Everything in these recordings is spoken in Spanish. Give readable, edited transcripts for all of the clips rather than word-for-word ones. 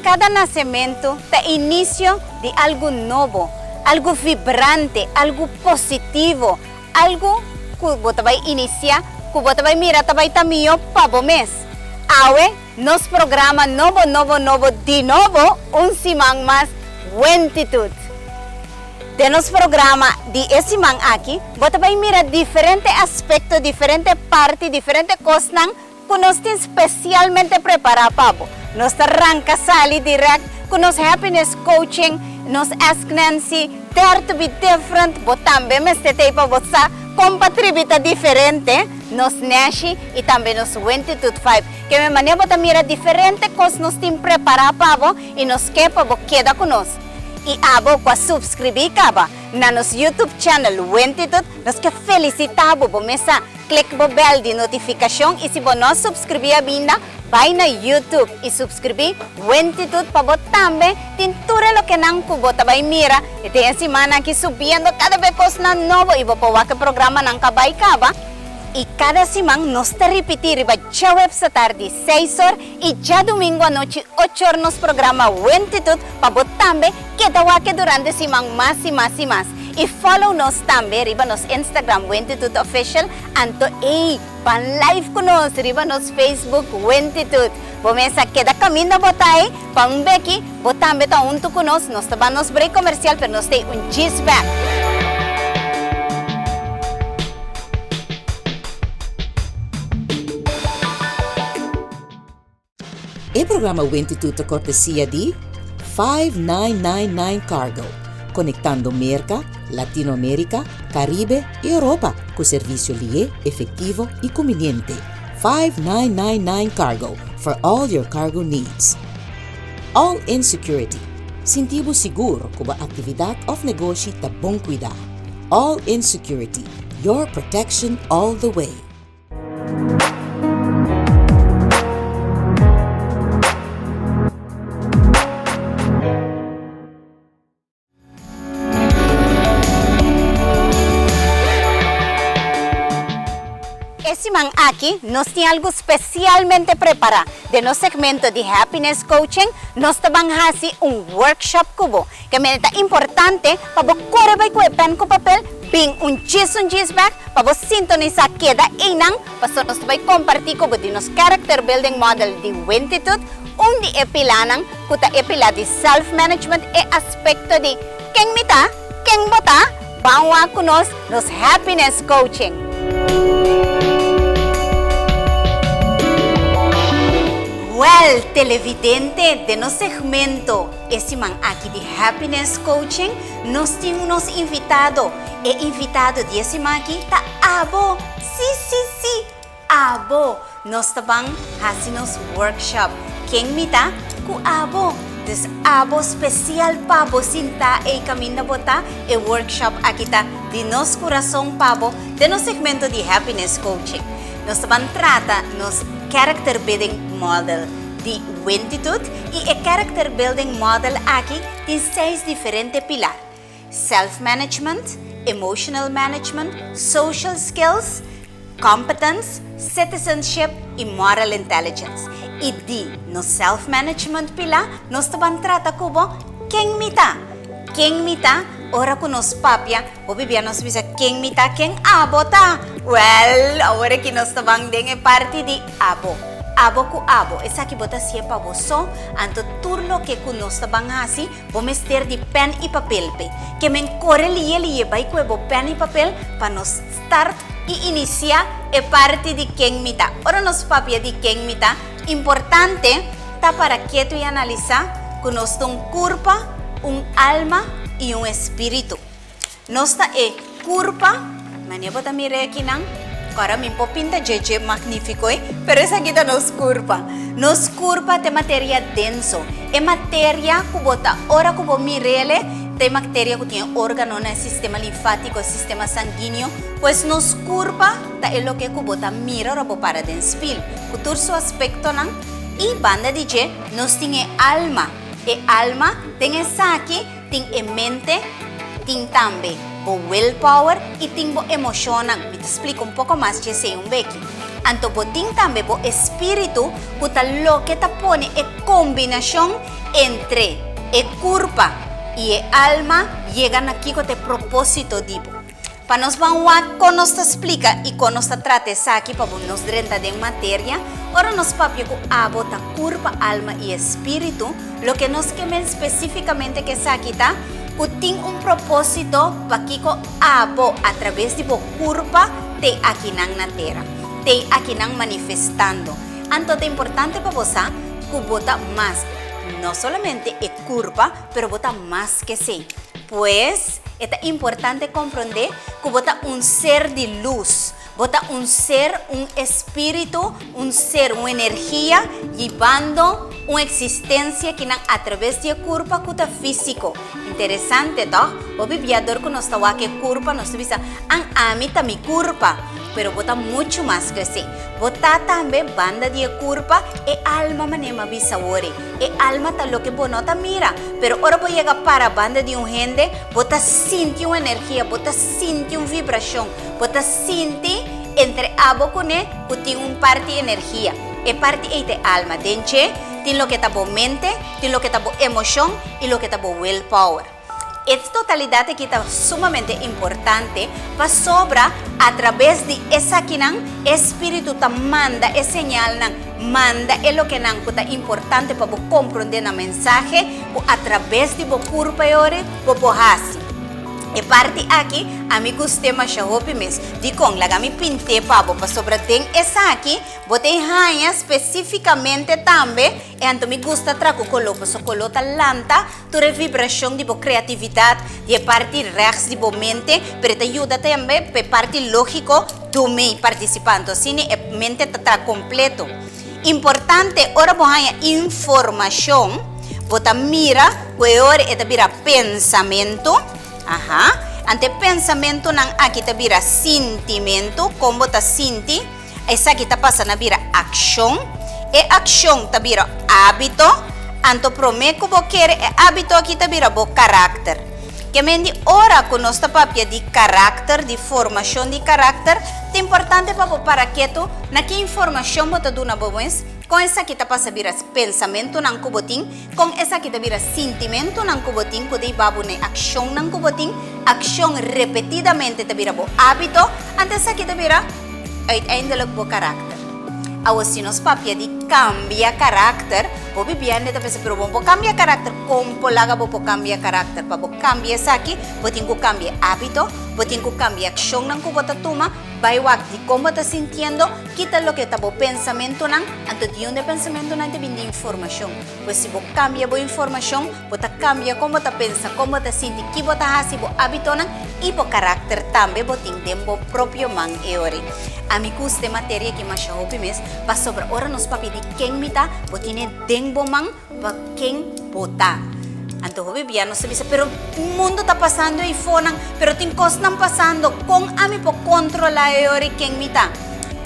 Cada nacimiento da inicio de algo nuevo, algo vibrante, algo positivo, algo que você vai iniciar, que você vai mirar também tamanho para o mês. Awe, nos programa novo, de novo, semana mais, Wentitude. De nos programa de esse semana aqui, você vai mirar diferentes aspectos, diferentes partes, diferentes coisas que nós temos especialmente preparado para você. Nós arranca sali direct com nos happiness coaching, nos ask Nancy, dare to be different, but também mas tetei para você compatribita diferente, nos Nashi e também nos Wentitude 5. Que me maneira para mirar diferentes coisas nós temos preparado para você e nos quer para você queda conosco. E abo para subscrever caba na nos YouTube channel Wentitude, nós que felicitamos por mesa, clique no bell de notificação e se você não subscrever a binda, vai na YouTube e subscrever Wentitude para você também tem tudo o que não você vai mirar e tem a semana aqui subindo cada vez coisa nova e você pode programa não acaba e cada semana nós te repetir já website tarde 6 horas e já domingo à noite 8 horas nos programa Wentitude para você também que durante a semana mais e mais e mais. E follow nos também, riba nos Instagram, Wentitude Official, anto pan live ko nos, riba nos Facebook, Wentitude. Bomesa queda caminho botay, pang beki, botambe ta unto ko nos taban nos break comercial, pero nos stay un cheese back. O programa Wentitude cortesia de 5999 Cargo, conectando América, Latinoamérica, Caribe e Europa com serviço lié, efetivo e conveniente. 5999 Cargo for all your cargo needs. All in Security. Sintibo seguro com a atividade of negócio tá bom cuidar. All in Security. Your protection all the way. Aqui, nós temos algo especialmente preparado. De nosso segmento de Happiness Coaching, nós vamos fazer workshop cubo, que é importante para você correr com o pen com papel, bem cheese back, para você sintonizar queda e não, para nós vamos compartilhar com você nosso Character Building Model de Wentitude, onde epilanan, que epila de self-management e aspecto de quem me tá, quem bota, vamos com nós, nos Happiness Coaching. Well, televidente de nosso segmento, esse man aqui de Happiness Coaching, nós temos invitado. E invitado de esse man aqui tá Abo. Sim, Abo. Nós também fazemos workshop. Quem me tá? Com Abo. Des Abo especial para você sentar e caminhar botar e workshop aqui tá de nosso coração pabo de nosso segmento de Happiness Coaching. Nós também trata nos Character Building Model de Wentitude e o Character Building Model aqui tem 6 diferentes pilares: Self-Management, Emotional Management, Social Skills, Competence, Citizenship e Moral Intelligence. E no Self-Management pilar, nós também trata como quem me tá? Quem me tá? Ora com nos papia, o bibia nos bisa quem me tá, quem abo tá? Well, agora que nós também tem parte de abo. Abo ku abo, essa aqui bota siya pa você, anto turlo que ku nós também assim, vamos ter de pen e papel pe, que men corre liye vai ku ebo pen e papel para nos start e iniciar e parte de quem me tá. Ora nos papia de quem me tá, importante tá para quieto e analisar que nós tem corpo, alma e espírito. Nós tá corpo, mania bota mire aqui não. Agora me pinta jeje magnífico, pero essa aqui tá nos curva. Nos curva tem matéria denso. É matéria que bota ora que vou mirele de bacteria que tiene órgano en el sistema linfático, el sistema sanguíneo, pues nos curva es lo que kubota mira robo para den spil. Kutur su aspecto nan y banda DJ nos tiene alma. E alma tiene aquí, tiene mente, tiene también o willpower y tiene emocional. Me te explico un poco más que sei un becky. Anto botin también bo espíritu, kuta lo que te pone es combinación entre el curpa y el alma llegan aquí con el propósito divo. Para nos van a con nos explica y con nos trata aquí para nos renta de materia. Ahora nos papio con abota curpa, alma y espíritu. Lo que nos quemen específicamente que aquí está, que tiene un propósito para que abo a través de curpa te aquí na tierra. Te aquí nan manifestando. Entonces es importante para vos que vota más. No solamente es curva, pero vota más que sí. Pues es importante comprender que vota un ser de luz, vota un ser, un espíritu, un ser, una energía, llevando una existencia que a través de curva que está físico. Interesante, ¿no? O viviador que nos está que curva, nos dice, amita mi curva. Pero vota mucho más que sí. Vota también banda de curva e alma manema bisawori. E alma tal lo que bonota mira. Pero ahora voy a llegar para banda de un gente, vota siente una energía, vota siente una vibración, vota siente entre abo con él, que tiene un parte de energía. E parte de alma. Denche, tiene lo que está por mente, tiene lo que está por emoción y lo que está por willpower. Esta totalidad aquí está sumamente importante para sobra a través de esa que espíritu ta manda, es señal manda, es lo que está importante para comprender el mensaje a través de curva y ore, hasi. E parte aqui, a mim gostei mais de mes. De com, laga me pinte pabo para sobre tem essa aqui, botei rainha especificamente também, e então me gusta trago colopa, so colota lanta, toda vibração de bo criatividade, de parte rex de bo mente, pero te ajuda também pe parte lógico do mei participante, assim é mente tá completo. Importante, ora bo rainha informação, bota mira, que ora é vira pensamento. Ajá. Ante pensamento nang aqui ta vira sentimento, como ta sinti, essa aqui ta passa na vira ação, e ação ta vira hábito, anto prometo bo quer e hábito aqui ta vira bo carácter. Que mendi ora con nossa papia de carácter, de formação de carácter, é importante para que tu na que informação bota duna boens. Com essa aqui tá passa vira pensamento nang kuboting, com essa aqui tá vira sentimento nang kuboting, kudei babu ne ação nang kuboting, ação repetidamente tá vira bo hábito, antes essa aqui tá vira ainda bo carácter. Awo si nos papia de cambia carácter, o bibiane tá pensa pero bo cambia carácter, como laga bo cambia carácter, pa bo cambia essa aqui, boting ko cambia hábito, boting ko cambia ação nang kubota tuma. Baiwak de cómo estás sintiendo, quita lo que está por pensamiento, antes de un pensamiento te viene información. Pues si vos cambia por información, vos cambia cómo te piensa, cómo te sientes, qué vos haces, vos hábito y por carácter también vos tienes vos propio man e ore. A mi gusta materia que más hopi mes, va sobre ahora nos papi de quién mita, vos tienes denbo man, va quién vota. Entonces, ya no se dice, pero el mundo está pasando y fonan, pero tiene cosas están pasando, con a mí por controlar y quién mita.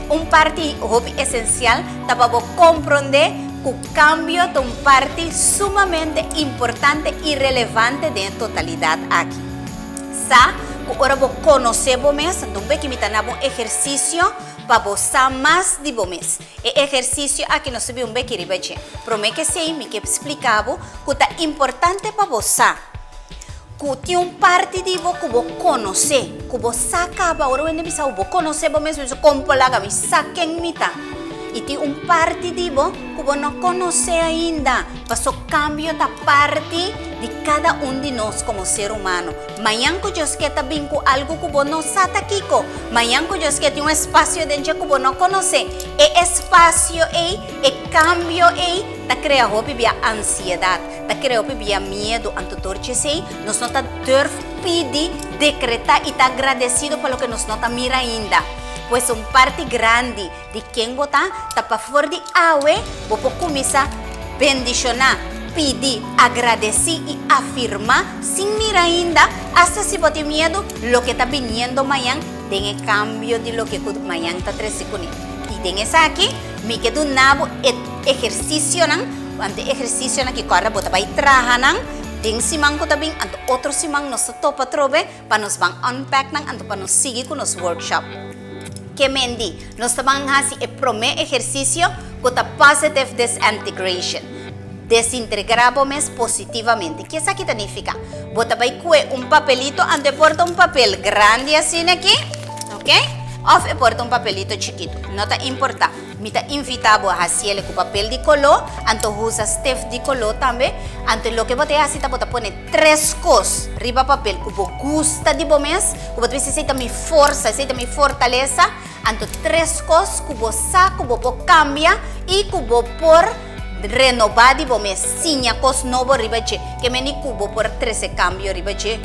Un parte hobby esencial, para comprender que el cambio es un parte sumamente importante y relevante de la totalidad aquí. Sa, que ahora vos conocemos mes, entonces que mita un ejercicio para gozar más de vos. El ejercicio aquí no se ve un bequiri beche. Promete que sí, me que explicaba que es importante para gozar. Que tiene un parte de vos que vos conoce, que vos sacaba, ahora viene a vos conoce vos mismo, eso como la gami, saquen mitad. Y tiene un parte de vos que vos no conoce ainda. Pasó cambio da parte de cada uno de nosotros como ser humano. Mañana que yo que también con algo que vos no sabes aquí, mañana que yo que tiene un espacio dentro que vos no conoce, el espacio el cambio te crea via ansiedad, te crea via miedo, ante torche nos no te pedir, decretar y te agradecido por lo que nos no te mira ainda. Pues un parte grande de quien vota, está para fora de agua, vos comienza a bendicionar, pedir, agradecer y afirmar sin mirar ainda hasta si bote miedo lo que está viniendo mañana den el cambio de lo que mañana está trayendo. Y den esa aquí, me quedo nabo ejercicio ante ejercicio que corre bota vai trabajar den simang ko tabing anto otro simang nos topa trobe para nos van unpack anto para nos seguir con los workshop. Que mendi nos tabang hasi e prome ejercicio kota positive disintegration. Desintegramos positivamente. ¿Qué eso significa? Bota vai cue un papelito ante porta un papel grande así aquí, ¿ok? O porta un papelito chiquito. No te importa. Me ta invitado a hacerle con papel de color, anto usa Steph de color también. Ante lo que bote así, te bota pone 3 cosas riba papel que vos gusta de mes, que vos necesita mi fuerza, mi fortaleza. Anto 3 cosas que vos saca, que vos cambia y que vos por renovar de mes. Sinya cos novo riba che, que me ni cubo por 13 cambio riba che.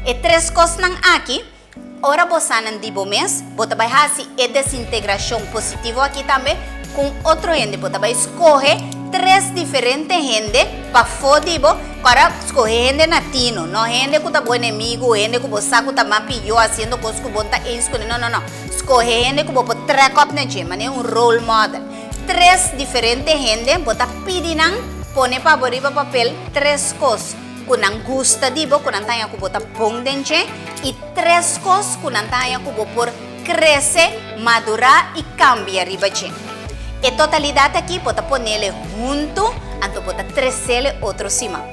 E 3 cosas nan aquí. Ora bosanan di mes, bota vai hasi e desintegração positivo aqui também com outro gente, bota vai escolher 3 diferentes gente para fodibo para escolher gente latino, não gente que tá bom inimigo, gente que você sabe que tá mapillo haciendo coisas que bota escolher, não, escolher gente que você track up na gema, né, role model. 3 diferentes gente, bota pedinan, pone para boriba papel 3 coisas. Kunang gusta dibo, kunang tanya ko bota pong denche, y 3 cosas kunang tanya ko por crece, madura y cambia ribache. E totalidad aquí bota ponerle junto, anto bota 3 otro simán.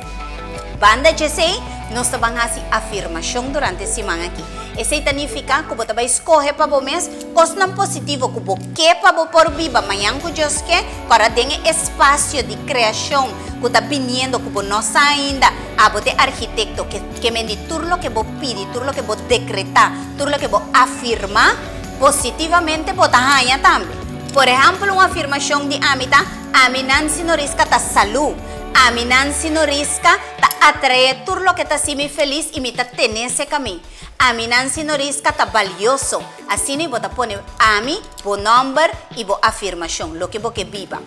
Banda Jesse, nos van a hacer afirmación durante semana aquí. Ese significa que você vai escolher para o mês coisas positivo que você quer para por viva amanhã que Deus quer para ter espaço de criação que está vindo que você não sabe ainda a você arquiteto que me diz tudo o que você pede, tudo o que você decretar, tudo o que você afirmar positivamente você ganha também. Por exemplo, uma afirmação de Amita, Aminansi Norisca ta salud. Aminansi Norisca ta atrae tudo o que está simi feliz e me ta tener esse caminho. Aminansi Norisca ta valioso. Assim ni bota pone ami, bo number e bo afirmação, lo que bo que viva.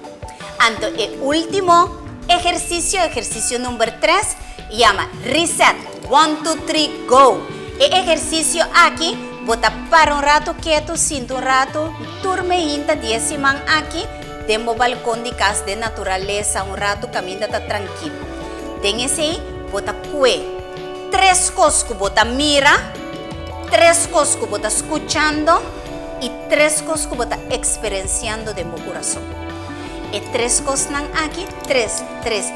Anto el último ejercicio número 3, llama reset. 1, 2, 3, go. El ejercicio aquí, bota para un rato quieto, siente un rato, turme inta 10 semanas aquí, demo balcón de casa de naturaleza, un rato camina tranquilo. Den ese, bota cue. 3 cosas que bota mira, 3 cosas que bota escuchando y 3 cosas que bota experienciando de mi corazón. E 3 cosas aquí, 3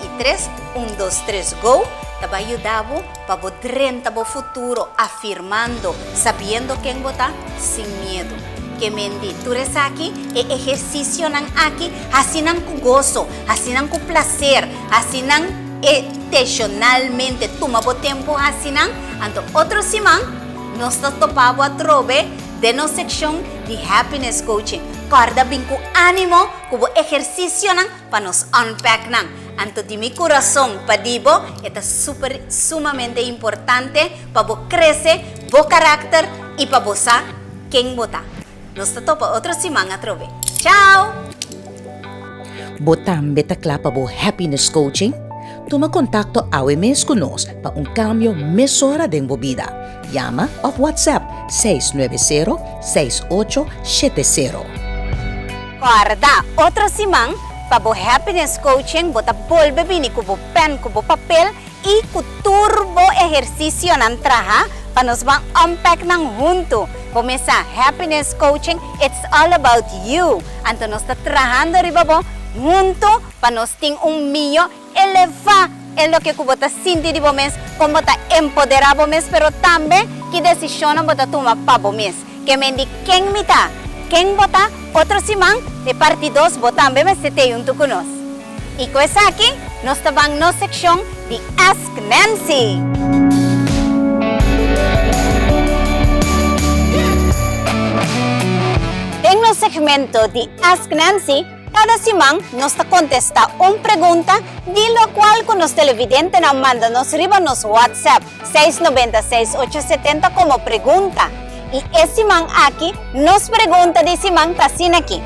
y 3, 1, 2, 3, go. Te va a ayudar para poder o futuro afirmando, sabiendo quién vota sin miedo. Que mendi, tú eres aquí, el ejercicio aquí, así con gozo, así con placer, así intencionalmente, toma tiempo así anto otro simán, nos topamos a trove de nuestra sección de Happiness Coaching. Corda bien con ánimo, como ejercicio para nos unpack anto de mi corazón, padibo, esto es sumamente importante para vos crecer, vos carácter y para vos saber quién vota. Nos topa otro simán a trove. Chao! Botam beta clapa bo Happiness Coaching. Toma contacto a mes con nos para un cambio mesora de vida. Llama o WhatsApp 690-6870. Guarda, otro simán para bo Happiness Coaching, bota volve vini kubo pen, kubo papel y ku turbo ejercicio nan traha para nos van unpack nang junto. Comienza Happiness Coaching, it's all about you. Anto nos está trabajando riba junto para nos ting un millo eleva en lo que kubota sinti riba mes, como ta empoderado mes, pero también que decisión bota toma pabo mes. Que me di quién mita, quién vota, otro simán de parte 2 botan me sete junto con nos. Y con esa aquí nos estaban no sección de Ask Nancy. En el segmento de Ask Nancy, cada semana nos contesta una pregunta, de lo cual con los televidentes nos mandan nos arriba nos WhatsApp 690-6870 como pregunta. Y ese semana aquí nos pregunta de semana así aquí.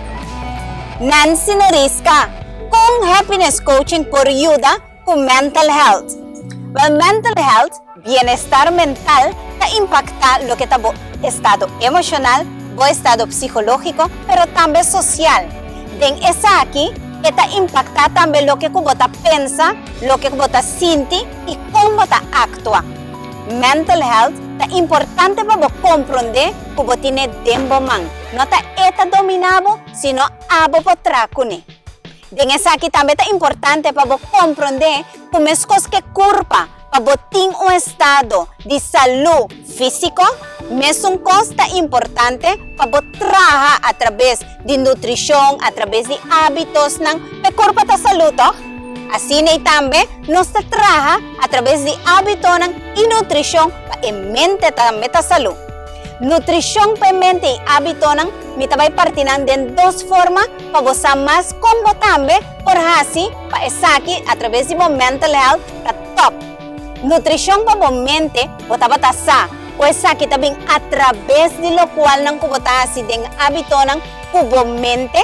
Nancy Norisca, con Happiness Coaching por ayuda, con mental health. Well, mental health, bienestar mental, impacta lo que está estado emocional, estado psicológico, pero también social. Den esa aquí, esta impacta también lo que vos pensa, lo que vos siente y cómo vos actúa. Mental health es importante para vos comprender que vos tienes dentro man. No está dominado, sino abo por tracune. Den esa aquí también es importante para vos comprender cómo es que culpa para vos tener un estado de salud físico, es un costa importante para vos trabajar a través de nutrición, a través de hábitos, que culpa ta salud, ¿no? Así también nos trabaja a través de hábitos y nutrición para mente también ta salud. Nutrición para mente y hábitos me va a partir de dos formas para vos más como también por así para esa aquí a través de mental health ta top. Nutrición para mente vos ta sa o esa aquí también a través de lo cual nan kubo ta así den hábitos kubo mente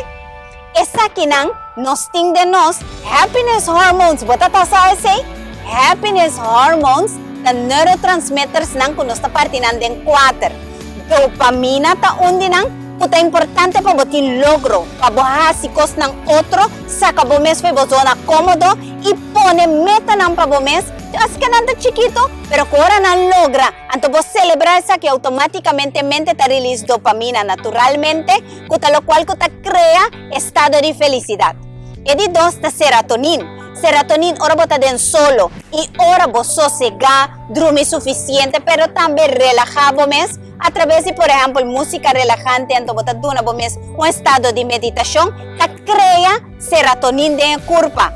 esa aquí nos tiene de nos happiness hormones vos ta sa ese happiness hormones the neurotransmitters nan kuno sta partindo den 4 dopamina ta undi puta importante para vos logro para vos así cos nan otro saca vos mes fue vos zona cómodo y pone meta nan para vos mes así que nada chiquito, pero que ahora no logra, entonces vos celebrar esa que automáticamente mente te release dopamina naturalmente, lo cual te crea estado de felicidad. Y de dos, de serotonina. Serotonina, ahora vos estás solo y ahora vos sosega, dormir suficiente, pero también relajado mes a través de, por ejemplo, música relajante, entonces vos estás un estado de meditación que crea serotonina de curva,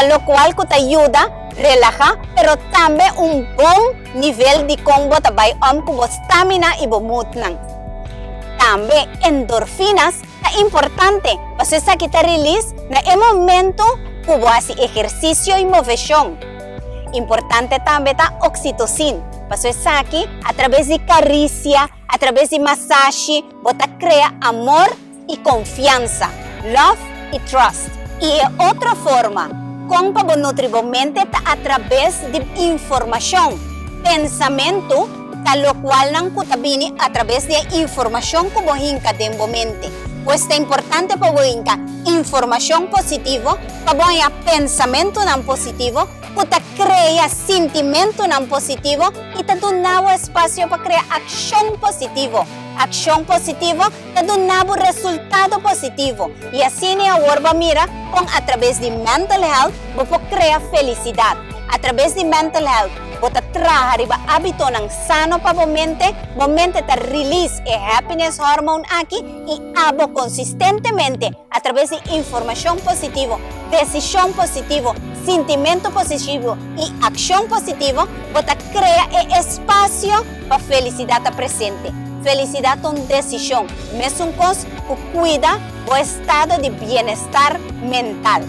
lo cual te ayuda relaja, pero también un buen nivel de combo tabay como estamina y mood. También endorfinas es importante, pues esa que te release en el momento como hace ejercicio y movimiento. Importante también la oxitocina, pues esa aquí a través de caricia, a través de masaje, bota crea amor y confianza, love y trust. Y otra forma con para nutrir mente a través de información, pensamiento, lo cual viene a través de información como hinca de mente. Pues es importante para hinca información positiva, para pensamiento positivo, para crear sentimiento positivo y te da un nuevo espacio para crear acción positivo. Acción positiva te da un nuevo resultado positivo. Y así ahora mira con a través de mental health, vos crear felicidad. A través de mental health, vos trabajar y hábitos sano para vos mente te release el happiness hormone aquí y hago consistentemente a través de información positiva, decisión positiva, sentimiento positivo y acción positiva, vos crea el espacio para felicidad presente. Felicidad es una decisión, es un cosa que cuida el estado de bienestar mental.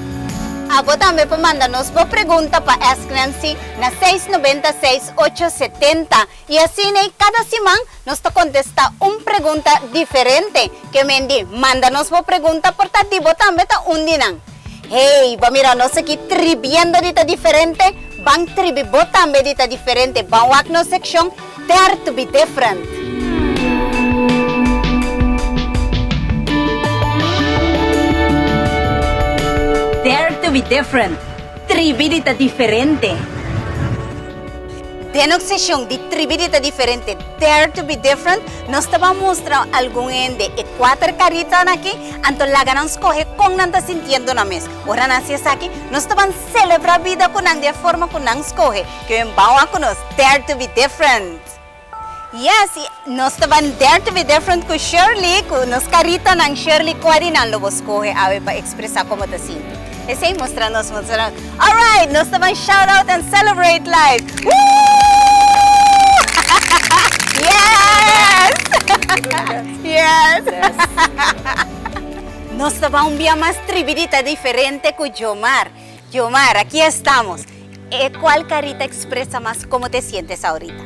Vos también puedes mandarnos una pregunta para Ask Nancy na 696-870 y así cada semana nos contesta una pregunta diferente que me mándanos una pregunta por ti vos también un dinan. Hey, va mira no sé qué triviendo dita diferente, van trivi vos también dita diferente, van a una sección Dare to be different. Dare to be different. Tribidita diferente. De una sesión de tribidita diferente, Dare to be different, nos te va a mostrar algún de 4 caritas aquí, entonces la ganan escoger con nada sintiendo una mes. Ahora nací aquí, nos te van a celebrar vida con de forma con nan escoge, que vamos a conocer Dare to be different. Yes, nos te van Dare to be different con Shirley, con nos carita nan Shirley cuarinan lo escoge a ver para expresar cómo te sientes. Ese mostrarnos. All right, nos te van shout out and celebrate life. Woo! Yes. Yes. Nos te va un día más tribidita diferente con Yomar. Yomar, aquí estamos. ¿Cuál carita expresa más cómo te sientes ahorita?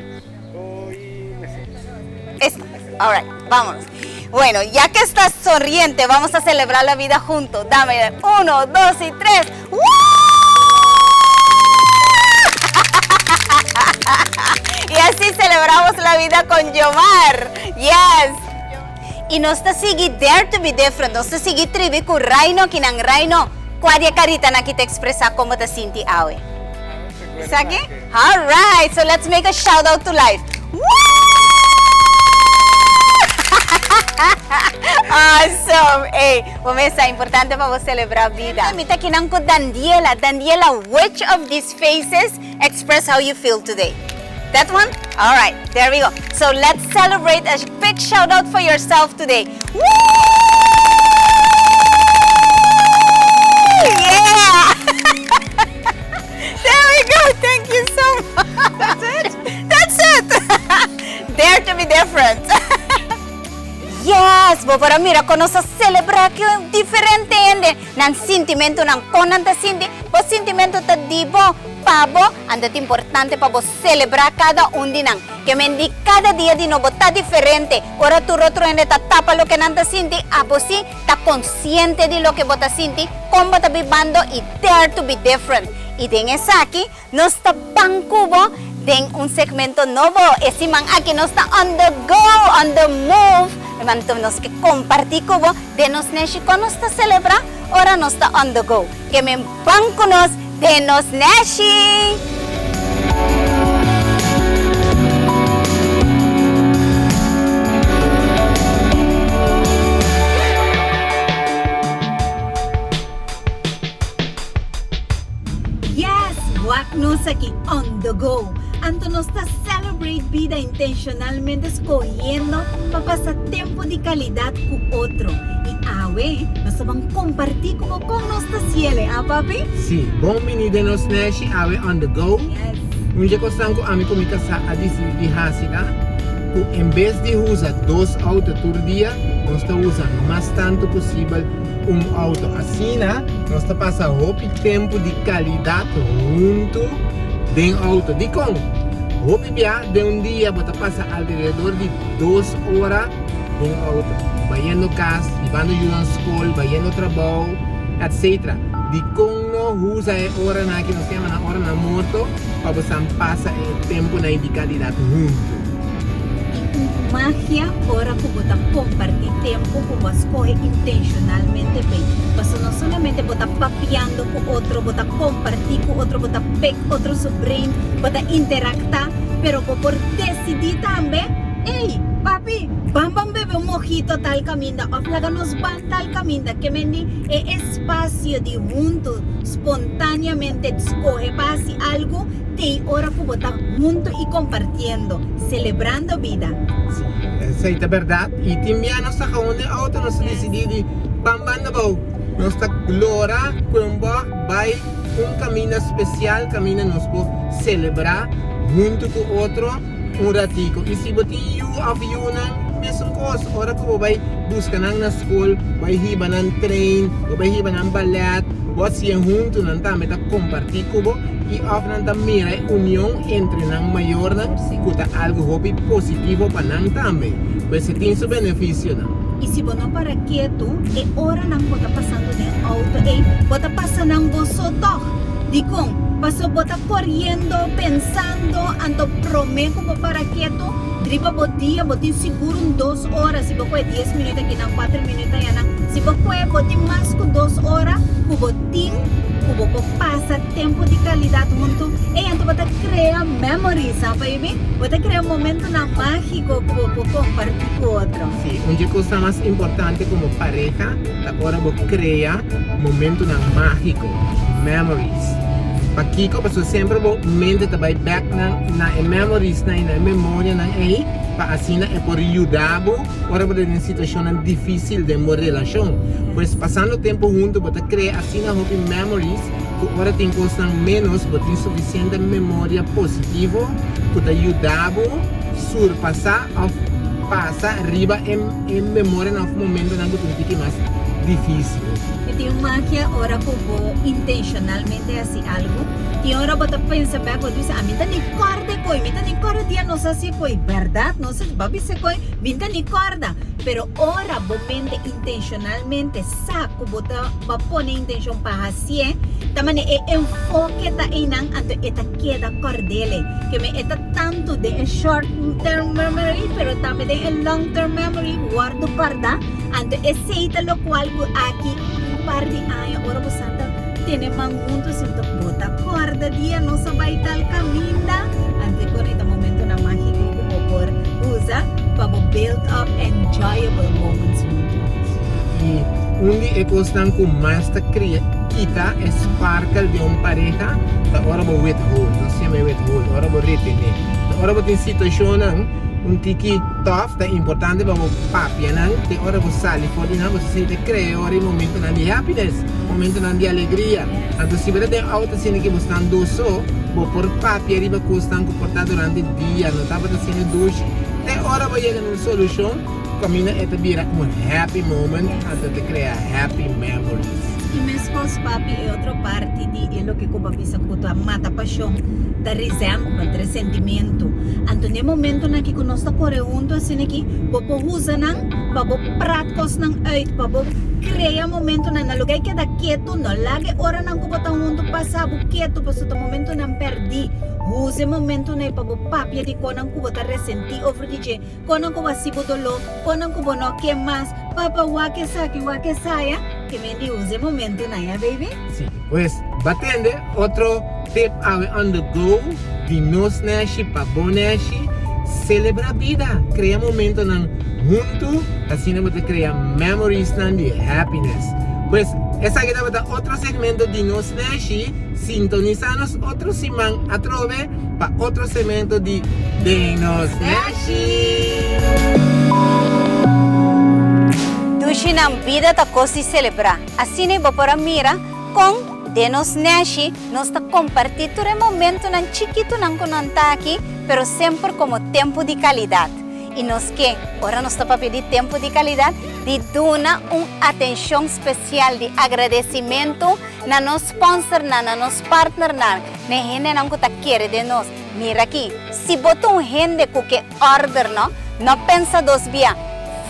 Esta. All right, vámonos. Bueno, ya que estás sonriente, vamos a celebrar la vida juntos. Dame 1, 2 y 3. ¡Woo! Y así celebramos la vida con Yomar. Yes. Y nos ta sigi dare to be different. Nos ta sigi tribi ku Raino kinang Raino. Kuadya karita na kita expresa como ta sinti awe. Sagi? All right. So let's make a shout out to life. Woo! Awesome! Pomesa, importante para vos celebrar vida. Mita kinang ko Daniela. Daniela, which of these faces express how you feel today? That one? All right, there we go. So let's celebrate a big shout out for yourself today. Woo! Yeah! There we go. Thank you so much. That's it? That's it. Dare to be different. Yes, bo para mira kono sa celebrar que diferente ende nan sentimento nan konan ta sinti, bo sentimento ta dibo pabo andat importante pa bo celebrar cada un dinang que mendi cada día di nuevo ta diferente ora tu rotro ende ta tapa lo que nan ta sinti abo si ta consciente di lo que bota sinti como ta vivando y dare to be different y den esa aquí nos ta pancubo den un segmento nuevo ese man aquí nos ta on the go on the move nos que compartir cubo de nos neshi con nos ta celebra ora nos ta on the go que me pancunos de nos neshi. Yes, what nos aquí on the go. Anto nos ta celebrate vida intencionalmente escogiendo para pasar tiempo de calidad con otro. Y awe, nos van a compartir como con nuestra cielo, ¿ah papi? Sí, bom menino nos neshi awe on the go. Yes. Un dia costanco a mi comida sa adisi di hasida. Ku em vez de usar 2 autos por dia, nós está usando mais tanto possível auto. Assim, nós está passando hopi tempo de qualidade junto de auto. De com hopi bia de dia bota passa alrededor de 2 horas de auto. Vai indo casa, vai indo à escola, vai indo trabalho, etc. De com não usa hora na que nós chamamos na hora na moto, para você passar tempo na de qualidade junto. Magia ora que bota compartir tempo que vos escoge intencionalmente bem. Você não solamente bota papiando com outro, bota compartir com outro, bota pegar outro sobrinho, bota interactar, pero por decidir também, ei, papi, vamos beber um mojito tal caminho, ou nos van tal caminho, que mendi é espaço de junto, espontaneamente escoge para si algo, tem hora que bota junto e compartiendo, celebrando vida. Sí, esa es la verdad. Y también nos está jugando auto, nos está decidido bambanda bau. Nos está glora cuando va un camino especial, camino nos va celebrar junto con otro un ratico. Y si botin you of you nan mesmo cosa, ahora como vai buscar na escola, vai hiba nan train, o vai hiba nan ballet, vai se junto nan também tá compartir cubo. Y ofnan también hay unión entre nan mayor nan kuta algo hobby positivo para nan también. Pues se tiene su beneficio nan. Y si vos no para quieto, e hora nang bota pasando de auto, bota pasando nang gozo toch. Dikong, paso bota corriendo, pensando, ando prome como para quieto, driba botia, botin seguro 2 horas, si vos puede 10 minutos aquí nang 4 minutos ya nang, si vos puede botin más que 2 horas, botin kubo pasa tempo de calidad junto e então bota crea memories, baby, bota crea momento na mágico kubo compartir com outro. Sí, una cosa más importante como pareja, ahora vos crea momento na mágico, memories. Pa Kiko, paso sempre vos mente tabai back na memories na memória na pa assim é por ajudar ora por uma situação difícil de uma relação. Pois passando tempo junto, bota crea assim na happy memories, que ora tem coisas menos, bota tem suficiente memória positiva, que te ajudar surpassar ou passar riba em memória no momento na que mais difícil. E tem uma magia ora como intencionalmente assim algo. E ora bota pensa back what diz, minta ni corda coi, minta ni corda dia não sei se coi, verdade? Não sei, babi se coi, minta ni corda. Pero ora bomente intencionalmente saco bota ba pone intention para hacer, tamane e enfoque ta inang anto eta queda cordele, que me eta tanto de a short term memory, pero también de a long term memory guardo parda, anto ese lo cual aquí un par de años ora bosanta tiene mangunto sinto bota corda dia no sabay tal caminda, ante con este momento na mágico como por usa para build up enjoyable moments. Y un día costan con más quita sparkle de un pareja, ahora voy withhold, no se me withhold, ahora voy retener. Ahora voy en situación un tiki tough, es importante para papi, que ahora voy salir por ahí, voy se te crea ahora el momento de happiness, momento de alegría. Entonces si verdad auto tiene que buscar doso, voy por papi arriba costan comportado durante el día, no estaba haciendo ducha. E ora voy a llegar a una solución, camina esta vira un happy moment, antes de crear happy memories. Y mi esposo papi es otra parte de lo que como pisa junto a mata pasión, da resentment, resentimiento. Antonio momento na que conosco corre junto assim aqui, bobo usa nang, bobo pratos nang uit, bobo crea momento na lugar que da quieto, no lage hora nang kubota junto passabo quieto, passo to momento nang perdi. Use momento na ipago papia di konang kubota resenti over DJ, konang kuba sibo dolo, konang kubo no que más, papa wake saya, que me di use momento na ya baby. Sí, pues batende otro tip on the go, di nos nashi pa bonashi, celebra vida, crea momento nang junto, así no te crea memories nang di happiness. Pues esa que está otro segmento de nos nashi, sintonizanos otro simán atrove para otro segmento de nos nashi. Dushi ng vida ta kosi celebra. Así ba para mira con de nos nashi nos ta compartir el momento ng chiquito ng kunantaki, pero siempre como tiempo de calidad. Y nos que ahora nos está pedir tiempo de calidad, de dar una atención especial de agradecimiento na nos sponsor na nos partner na gente na que quiere de nos. Mira aquí, si boto un gente que order no pensa dos días.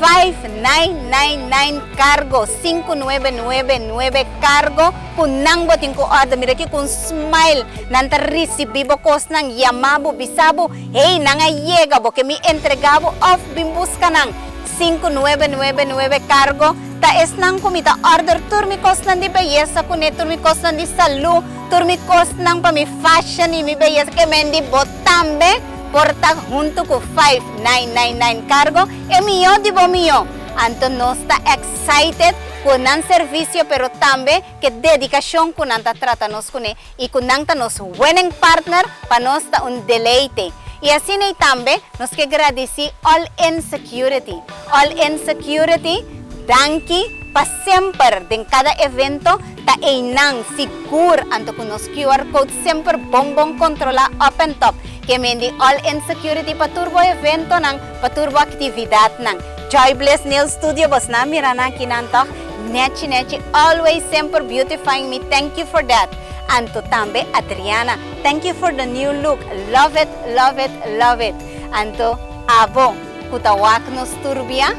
5999 cargo, 5999 cargo, kung nang boting ko order, mira ki kung smile, nanta recibibo kos nang yamabo, bisabo, hey, nangayega bo, que mi entregabo, off bimbus ka nang, 5999 cargo, taes nang kumita order, turmi kos nang di belleza, kune turmi kos nang di salud, turmi kos nang pa mi fashion, mi belleza, que mendi botambe, porta junto con 5999 cargo e mio di bo mio. Anto no está excited con un servicio pero también que dedicación con anta trata nos con y con anta nos winning partner para nos ta un deleite. Y así ne también nos que agradecer All In Security. All In Security, danki pa siempre en cada evento ta einang sigur anto con nos QR code siempre bonbon controla up and top. Que mendi All In Security paturbo evento nang paturbo aktividad nang Joy Bliss Nail Studio bos na mira na kinantok nechi always sempre beautifying me. Thank you for that. Anto tambe Adriana, thank you for the new look. Love it, love it, love it. Anto abo kutawak nos turbia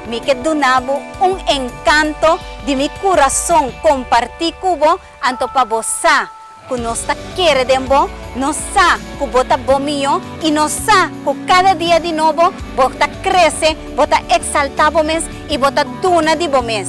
mi que donabo un encanto de mi corazón compartir kubo anto pabosa. Que nos quiere de bo, nos sa que bota bo mío y nos sa que cada día de nuevo bota crece, bota exaltabo mes y bota duna de bo mes.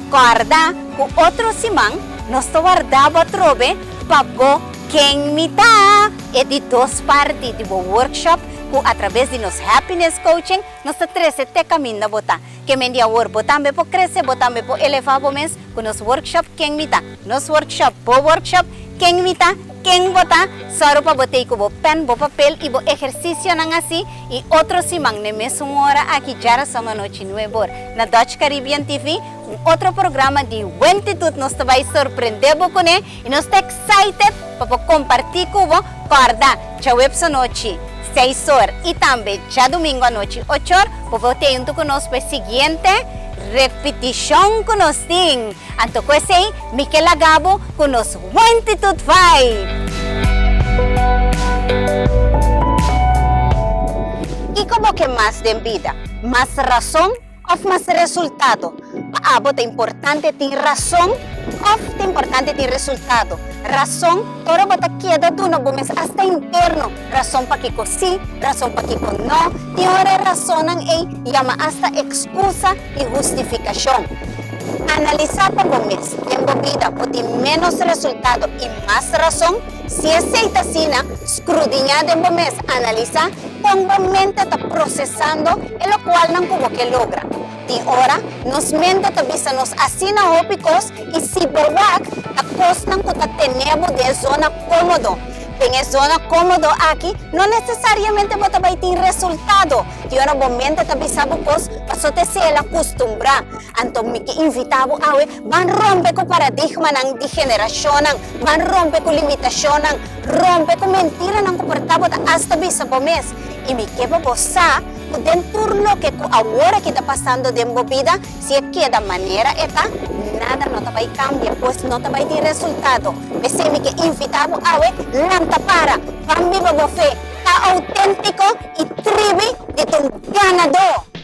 Guarda que otro simán nos guardaba trove pa bo quien mita e de dos partes de bo workshop que a través de nos happiness coaching nos trece te camina bota que mendia work botambe po crece botambe po elevabo mes que nos workshop quien mita nos workshop bo workshop quem mita, quem bota, solo pa botei ko bo pen, bo papel, y bo ejercicio nang así, y otro simang ne mesmo hora aquí jara sama noche nuevo. Na Dutch Caribbean TV, un otro programa de juventud nos te va a sorprender bo con y nos está excited pa compartir ko bo, guarda, cha web sa noche. 6 horas y también ya domingo a noche 8 horas, pues te junto con nosotros siguiente repetition con nos ting. Anto ko say, Mikel Agabo con nos 22.5. ¿Y como que más de vida? ¿Más razón o más resultado? Paabot é importante ter razão ou é importante ter resultado? Razão, todo bota queda do no bomes hasta interno. Razão para que sim, razão para que não. Tem hora razão é chama hasta excusa e justificação. Analisar para bomes, tem vida, ou tem menos resultado e mais razão. Se aceita sina, escrutinar de bomes, analisar como a mente está processando, e o qual não como que logra. Tem hora, nos mente tabisa nos assina ópicos e se verdade, a costa que está tendo de zona cômodo. Tem zona cômodo aqui, não necessariamente você vai ter resultado. Tem hora, a mente tabisa bocos, para você se acostumbrar. Então, me que invitava a van romper com o paradigma ng degeneração, van romper com limitação, romper com mentira ng comportamiento hasta bisa bomes. E me que você dentro lo que agora que está passando dentro da vida, se é que da maneira está, nada não vai cambiar, pois não vai ter resultado. Mas se me que invitava a lanta para, vamos viver fé, tá autêntico e tribe de um ganador.